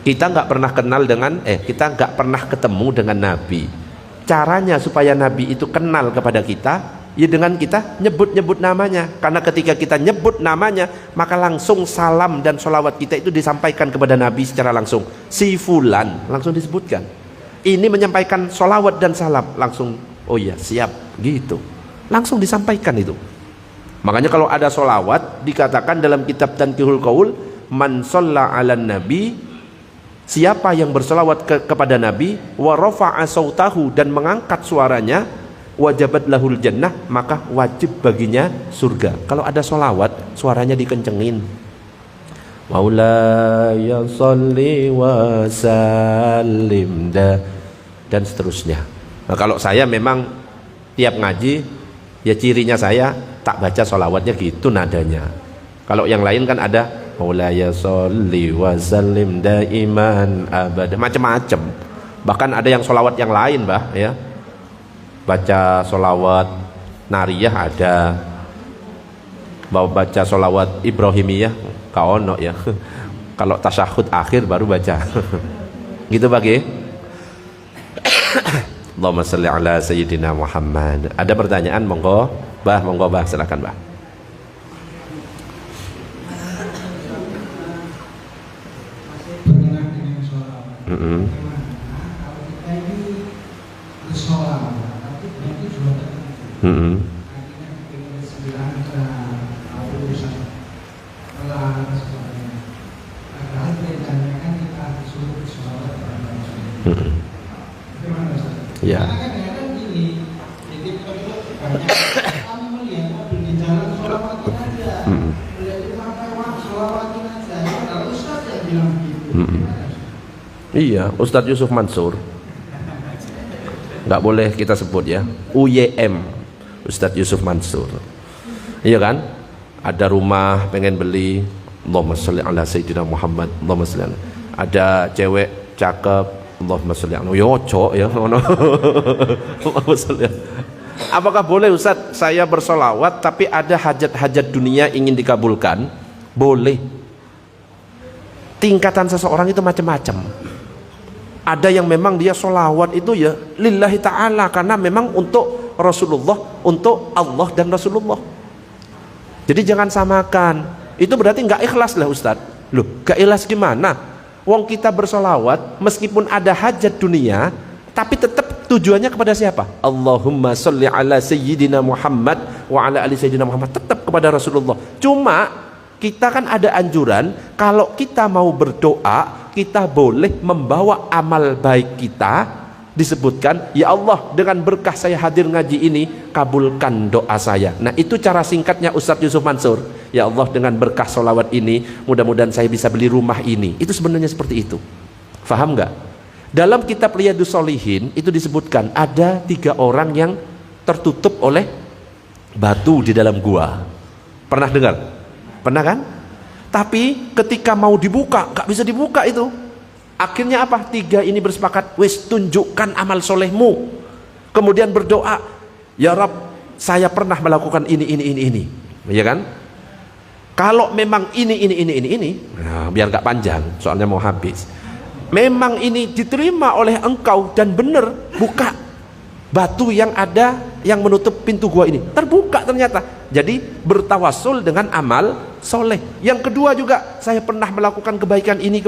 Kita nggak pernah kenal dengan kita nggak pernah ketemu dengan Nabi. Caranya supaya Nabi itu kenal kepada kita, ya dengan kita nyebut-nyebut namanya. Karena ketika kita nyebut namanya, maka langsung salam dan sholawat kita itu disampaikan kepada Nabi secara langsung. Si fulan, langsung disebutkan. Ini menyampaikan sholawat dan salam, langsung, oh ya siap, gitu. Langsung disampaikan itu. Makanya kalau ada sholawat, dikatakan dalam kitab Tanqihul Qaul, man sholla ala nabi, siapa yang bersolawat kepada Nabi, wa rafa'a sautahu, dan mengangkat suaranya, wajabat lahul jannah, maka wajib baginya surga. Kalau ada solawat, suaranya dikencengin. Maulaya sholli wa sallim dan seterusnya. Nah, kalau saya memang tiap ngaji, ya cirinya saya tak baca solawatnya gitu nadanya. Kalau yang lain kan ada Maulaya sholli wa sallim daiman abada, macam-macam. Bahkan ada yang solawat yang lain, Bah, ya. Baca solawat nariyah ada, baca solawat Ibrahimiyah kaono ya. Kalau tasyahud akhir baru baca. Gitu bagi. Allahumma sholli ala sayyidina Muhammad. Ada pertanyaan, monggo Bah, silakan Bah. Berkenaan dengan sholawat. Kalau kita ini bersolawat, tapi berarti juga tertentu. Artinya ketika sembilan urusan kelar sebagainya. Padahal perintahnya kan kita disuruh bersolawat kepada Rasulullah. Bagaimana Ustaz? Ya. Karena kadang-kadang gini, jadi banyak kami melihat mobil di jalan sholawatin aja. Melihat di sampai sholawatin aja. Kalau Ustaz yang bilang begitu. Iya, Ustadz Yusuf Mansur. Nggak boleh kita sebut ya, UYM, Ustadz Yusuf Mansur. Iya kan? Ada rumah pengen beli, Allahumma sholli ala sayyidina Muhammad, Allahumma sholli ala. Ada cewek cakep, Allahumma sholli ala. Yo cok ya, Allahumma sholli ala. Apakah boleh Ustadz saya bersolawat tapi ada hajat-hajat dunia ingin dikabulkan? Boleh. Tingkatan seseorang itu macam-macam. Ada yang memang dia solawat itu ya lillahi ta'ala, karena memang untuk Rasulullah, untuk Allah dan Rasulullah. Jadi jangan samakan. Itu berarti nggak ikhlas lah Ustadz. Loh, nggak ikhlas gimana? Wong kita bersolawat meskipun ada hajat dunia, tapi tetap tujuannya kepada siapa? Allahumma sholli ala sayyidina Muhammad wa ala ali sayyidina Muhammad, tetap kepada Rasulullah. Cuma kita kan ada anjuran, kalau kita mau berdoa, kita boleh membawa amal baik kita. Disebutkan, ya Allah, dengan berkah saya hadir ngaji ini, kabulkan doa saya. Nah, itu cara singkatnya Ustadz Yusuf Mansur. Ya Allah, dengan berkah solawat ini, mudah-mudahan saya bisa beli rumah ini. Itu sebenarnya seperti itu. Faham nggak? Dalam kitab Riyadhus Shalihin itu disebutkan ada 3 orang yang tertutup oleh batu di dalam gua. Pernah dengar? Pernah kan? Tapi ketika mau dibuka, gak bisa dibuka itu. Akhirnya apa? 3 ini bersepakat, wis tunjukkan amal solehmu. Kemudian berdoa, ya Rabb, saya pernah melakukan ini. Ya kan? Kalau memang ini. Nah, biar gak panjang, soalnya mau habis. Memang ini diterima oleh engkau dan benar, buka batu yang ada yang menutup pintu gua ini, terbuka ternyata. Jadi bertawasul dengan amal soleh. Yang kedua juga, saya pernah melakukan kebaikan ini.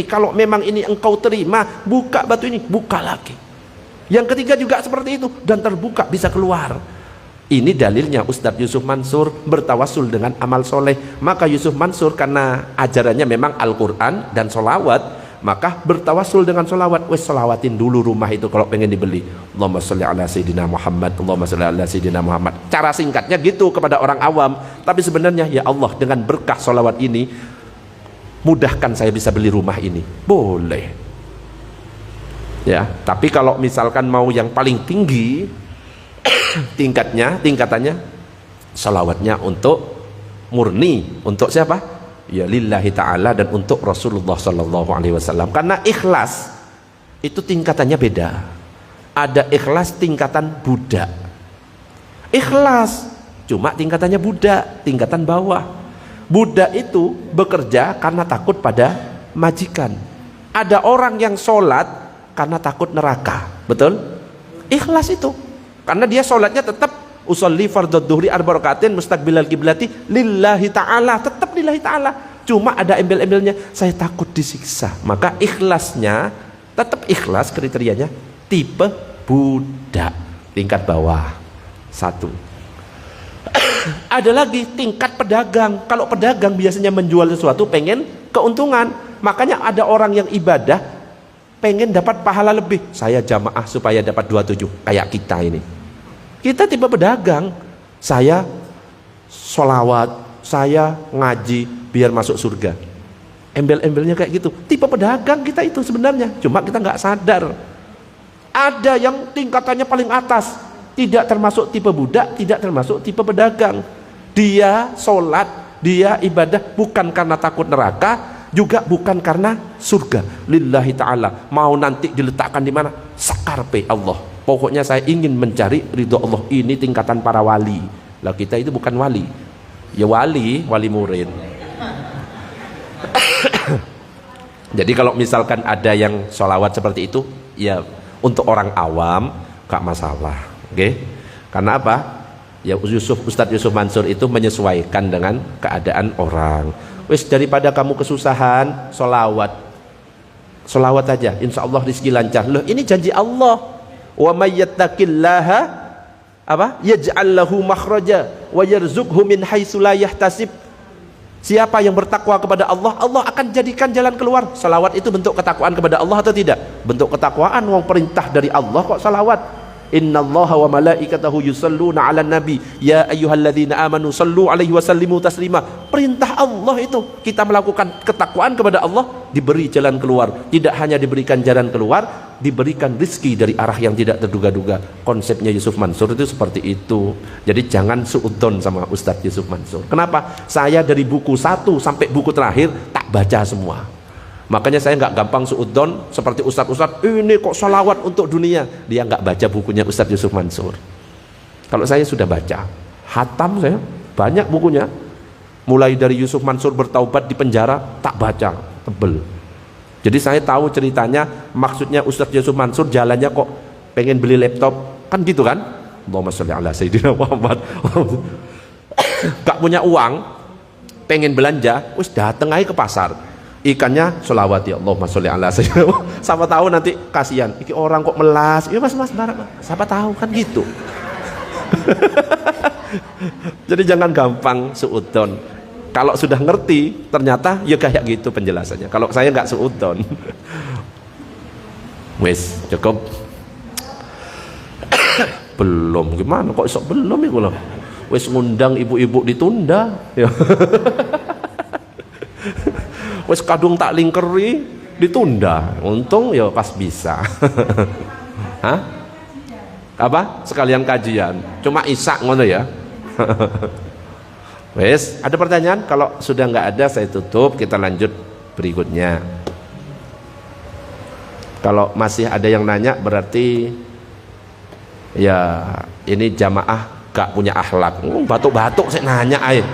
Kalau memang ini engkau terima, buka batu ini, buka lagi. Yang ketiga juga seperti itu, dan terbuka, bisa keluar. Ini dalilnya Ustadz Yusuf Mansur bertawasul dengan amal soleh. Maka Yusuf Mansur karena ajarannya memang Al-Quran dan solawat, maka bertawasul dengan solawat. Wes solawatin dulu rumah itu kalau pengen dibeli. Allahumma sholli ala sayyidina Muhammad, Allahumma sholli ala sayyidina Muhammad. Cara singkatnya gitu kepada orang awam. Tapi sebenarnya, ya Allah, dengan berkah solawat ini, mudahkan saya bisa beli rumah ini. Boleh. Ya, tapi kalau misalkan mau yang paling tinggi tingkatannya salawatnya untuk murni, untuk siapa? Ya lillahi ta'ala dan untuk Rasulullah sallallahu alaihi wasallam. Karena ikhlas itu tingkatannya beda. Ada ikhlas tingkatan budak. Ikhlas cuma tingkatannya budak, tingkatan bawah. Budak itu bekerja karena takut pada majikan. Ada orang yang sholat karena takut neraka. Betul? Ikhlas itu. Karena dia sholatnya tetap usolli fardhu dhuhri arba rakaatin mustaqbilal kiblati lillahi ta'ala, tetap lillahi ta'ala. Cuma ada embel-embelnya, saya takut disiksa. Maka ikhlasnya tetap ikhlas, kriterianya tipe budak, tingkat bawah. 1. Ada lagi tingkat pedagang. Kalau pedagang biasanya menjual sesuatu pengen keuntungan. Makanya ada orang yang ibadah pengen dapat pahala lebih. Saya jamaah supaya dapat 27, kayak kita ini. Kita tipe pedagang. Saya sholawat, saya ngaji biar masuk surga. Embel-embelnya kayak gitu. Tipe pedagang kita itu sebenarnya. Cuma kita nggak sadar. Ada yang tingkatannya paling atas, tidak termasuk tipe budak, tidak termasuk tipe pedagang. Dia sholat, dia ibadah bukan karena takut neraka, juga bukan karena surga. Lillahi ta'ala. Mau nanti diletakkan di mana? Sakarpe Allah. Pokoknya saya ingin mencari ridho Allah. Ini tingkatan para wali. Lah kita itu bukan wali. Ya wali murid. Jadi kalau misalkan ada yang sholawat seperti itu, ya untuk orang awam gak masalah. Oke? Karena apa? Ya Ustadz Yusuf Mansur itu menyesuaikan dengan keadaan orang. Wis, daripada kamu kesusahan, sholawat aja, insya Allah rezeki lancar. Loh, ini janji Allah. Wa may yattaqillaha apa? Yaj'al lahu makhraja wa yarzuqhu min haitsu la yahtasib. Siapa yang bertakwa kepada Allah, Allah akan jadikan jalan keluar. Salawat itu bentuk ketakwaan kepada Allah atau tidak? Bentuk ketakwaan, wong perintah dari Allah kok salawat. Innallaha wa malaikatahu yusalluna 'alan nabi ya ayyuhalladzina amanu sallu 'alaihi wa sallimu taslima. Perintah Allah itu. Kita melakukan ketakwaan kepada Allah, diberi jalan keluar. Tidak hanya diberikan jalan keluar, diberikan rizki dari arah yang tidak terduga-duga. Konsepnya Yusuf Mansur itu seperti itu. Jadi jangan suudzon sama Ustadz Yusuf Mansur. Kenapa? Saya dari buku 1 sampai buku terakhir tak baca semua. Makanya saya nggak gampang suudzon seperti Ustadz ini kok sholawat untuk dunia. Dia nggak baca bukunya Ustadz Yusuf Mansur. Kalau saya sudah baca, hatam saya banyak bukunya. Mulai dari Yusuf Mansur bertaubat di penjara, tak baca, tebel. Jadi saya tahu ceritanya, maksudnya Ustadz Yusuf Mansur jalannya kok pengen beli laptop, kan gitu kan? Allahumma sholli ala sayyidina Muhammad. Gak punya uang, pengen belanja, wis dateng aja ke pasar. Ikannya sholawat ya Allahumma sholli ala sayyidina Muhammad. Siapa tahu nanti kasihan, iki orang kok melas, ya mas barang, siapa tahu kan gitu. Jadi jangan gampang suudzon. Kalau sudah ngerti, ternyata ya kayak gitu penjelasannya. Kalau saya nggak suudzon. Wes, cukup. Belum, gimana kok isok belum iku lho. Wes ngundang ibu-ibu ditunda. Ya. Wes kadung tak lingkeri ditunda. Untung ya pas bisa. Hah? Apa? Sekalian kajian. Cuma isak ngono ya. Wes, ada pertanyaan? Kalau sudah nggak ada saya tutup, kita lanjut berikutnya. Kalau masih ada yang nanya berarti ya ini jamaah gak punya akhlak. Batuk-batuk saya nanya aja.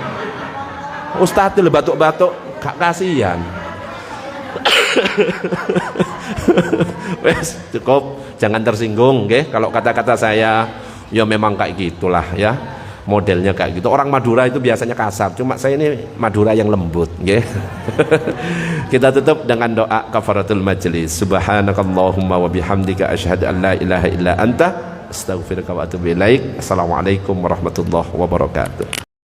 Ustadz itu batuk-batuk gak kasihan. Wes, cukup, jangan tersinggung, okay? Kalau kata-kata saya ya memang kayak gitulah ya. Modelnya kayak gitu. Orang Madura itu biasanya kasar, cuma saya ini Madura yang lembut, okay? Kita tutup dengan doa kafaratul majlis. Subhanakallahumma wa bihamdika asyhadu an la ilaha illa anta astaghfiruka wa atubu ilaik. Assalamualaikum warahmatullahi wabarakatuh.